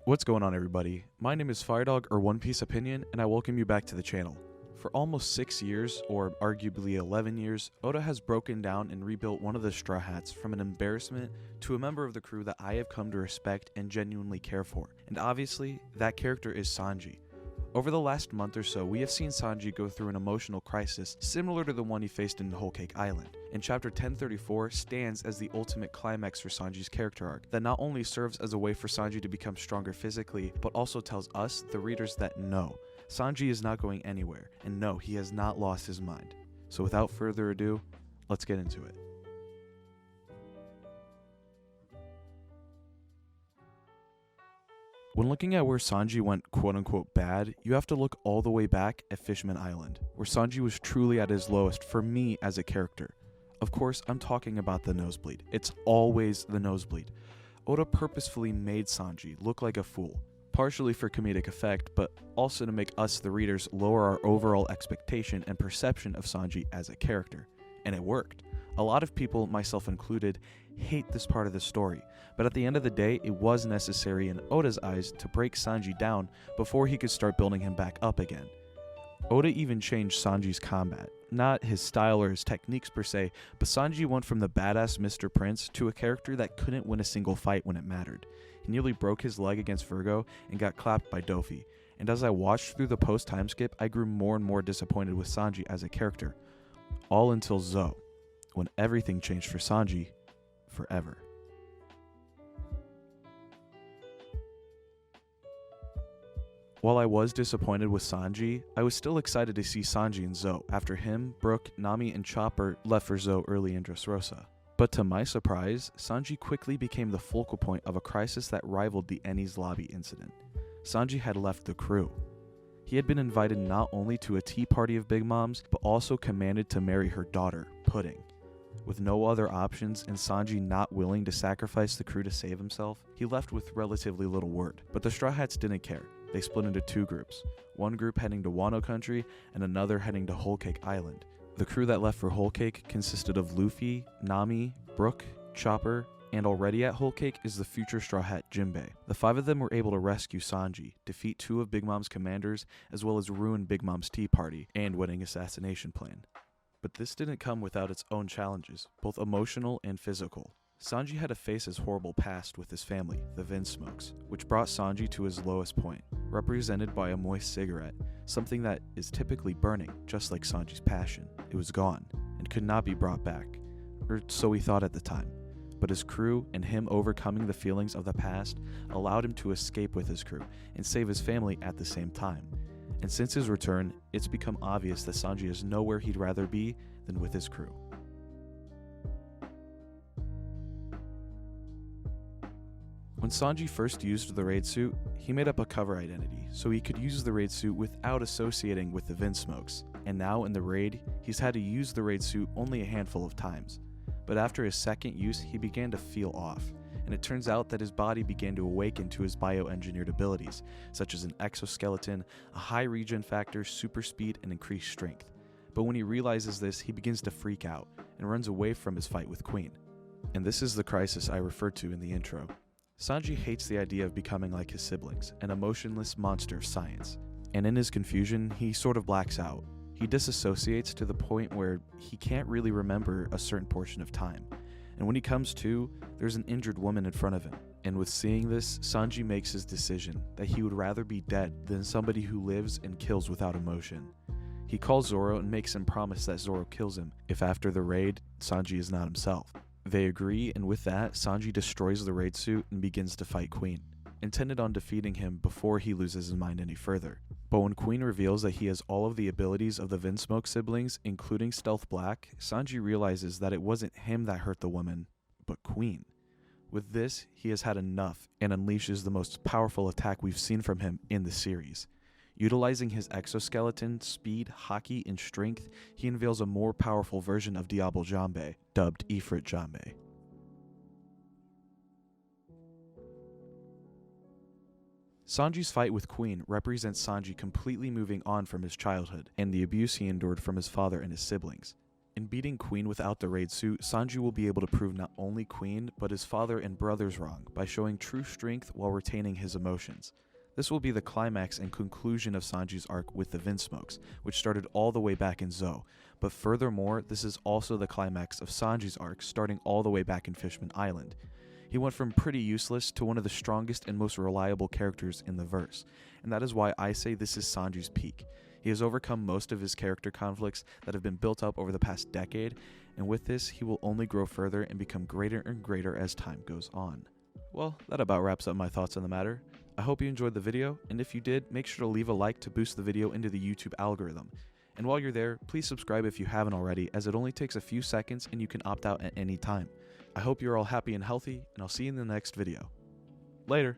What's going on, everybody? My name is Firedog, or One Piece Opinion, and I welcome you back to the channel. For almost 6 years, or arguably 11 years, Oda has broken down and rebuilt one of the Straw Hats from an embarrassment to a member of the crew that I have come to respect and genuinely care for. And obviously, that character is Sanji. Over the last month or so, we have seen Sanji go through an emotional crisis similar to the one he faced in Whole Cake Island, and Chapter 1034 stands as the ultimate climax for Sanji's character arc that not only serves as a way for Sanji to become stronger physically, but also tells us, the readers, that no, Sanji is not going anywhere, and no, he has not lost his mind. So without further ado, let's get into it. When looking at where Sanji went quote-unquote bad, you have to look all the way back at Fishman Island, where Sanji was truly at his lowest for me as a character. Of course, I'm talking about the nosebleed. It's always the nosebleed. Oda purposefully made Sanji look like a fool, partially for comedic effect, but also to make us, the readers, lower our overall expectation and perception of Sanji as a character. And it worked. A lot of people, myself included, hate this part of the story, but at the end of the day, it was necessary in Oda's eyes to break Sanji down before he could start building him back up again. Oda even changed Sanji's combat. Not his style or his techniques per se, but Sanji went from the badass Mr. Prince to a character that couldn't win a single fight when it mattered. He nearly broke his leg against Virgo and got clapped by Dofi, and as I watched through the post-time skip, I grew more and more disappointed with Sanji as a character. All until Zou, when everything changed for Sanji forever. While I was disappointed with Sanji, I was still excited to see Sanji and Zou after him, Brook, Nami, and Chopper left for Zou early in Dressrosa. But to my surprise, Sanji quickly became the focal point of a crisis that rivaled the Enies Lobby incident. Sanji had left the crew. He had been invited not only to a tea party of Big Mom's, but also commanded to marry her daughter, Pudding. With no other options and Sanji not willing to sacrifice the crew to save himself, he left with relatively little word. But the Straw Hats didn't care. They split into two groups, one group heading to Wano Country and another heading to Whole Cake Island. The crew that left for Whole Cake consisted of Luffy, Nami, Brook, Chopper, and already at Whole Cake is the future Straw Hat Jinbei. The five of them were able to rescue Sanji, defeat two of Big Mom's commanders, as well as ruin Big Mom's tea party and wedding assassination plan. But this didn't come without its own challenges, both emotional and physical. Sanji had to face his horrible past with his family, the Vinsmokes, which brought Sanji to his lowest point, represented by a moist cigarette, something that is typically burning, just like Sanji's passion. It was gone, and could not be brought back, or so he thought at the time. But his crew, and him overcoming the feelings of the past, allowed him to escape with his crew, and save his family at the same time. And since his return, it's become obvious that Sanji is nowhere he'd rather be than with his crew. When Sanji first used the raid suit, he made up a cover identity, so he could use the raid suit without associating with the Vinsmokes, and now in the raid, he's had to use the raid suit only a handful of times. But after his second use, he began to feel off, and it turns out that his body began to awaken to his bioengineered abilities, such as an exoskeleton, a high regen factor, super speed, and increased strength. But when he realizes this, he begins to freak out, and runs away from his fight with Queen. And this is the crisis I referred to in the intro. Sanji hates the idea of becoming like his siblings, an emotionless monster of science. And in his confusion, he sort of blacks out. He disassociates to the point where he can't really remember a certain portion of time. And when he comes to, there's an injured woman in front of him. And with seeing this, Sanji makes his decision that he would rather be dead than somebody who lives and kills without emotion. He calls Zoro and makes him promise that Zoro kills him if after the raid, Sanji is not himself. They agree, and with that, Sanji destroys the raid suit and begins to fight Queen, intended on defeating him before he loses his mind any further. But when Queen reveals that he has all of the abilities of the Vinsmoke siblings, including Stealth Black, Sanji realizes that it wasn't him that hurt the woman, but Queen. With this, he has had enough and unleashes the most powerful attack we've seen from him in the series. Utilizing his exoskeleton, speed, haki, and strength, he unveils a more powerful version of Diable Jambe, dubbed Ifrit Jambe. Sanji's fight with Queen represents Sanji completely moving on from his childhood and the abuse he endured from his father and his siblings. In beating Queen without the raid suit, Sanji will be able to prove not only Queen, but his father and brothers wrong by showing true strength while retaining his emotions. This will be the climax and conclusion of Sanji's arc with the Vinsmokes, which started all the way back in Zou. But furthermore, this is also the climax of Sanji's arc starting all the way back in Fishman Island. He went from pretty useless to one of the strongest and most reliable characters in the verse, and that is why I say this is Sanji's peak. He has overcome most of his character conflicts that have been built up over the past decade, and with this, he will only grow further and become greater and greater as time goes on. Well, that about wraps up my thoughts on the matter. I hope you enjoyed the video, and if you did, make sure to leave a like to boost the video into the YouTube algorithm. And while you're there, please subscribe if you haven't already, as it only takes a few seconds and you can opt out at any time. I hope you're all happy and healthy, and I'll see you in the next video. Later!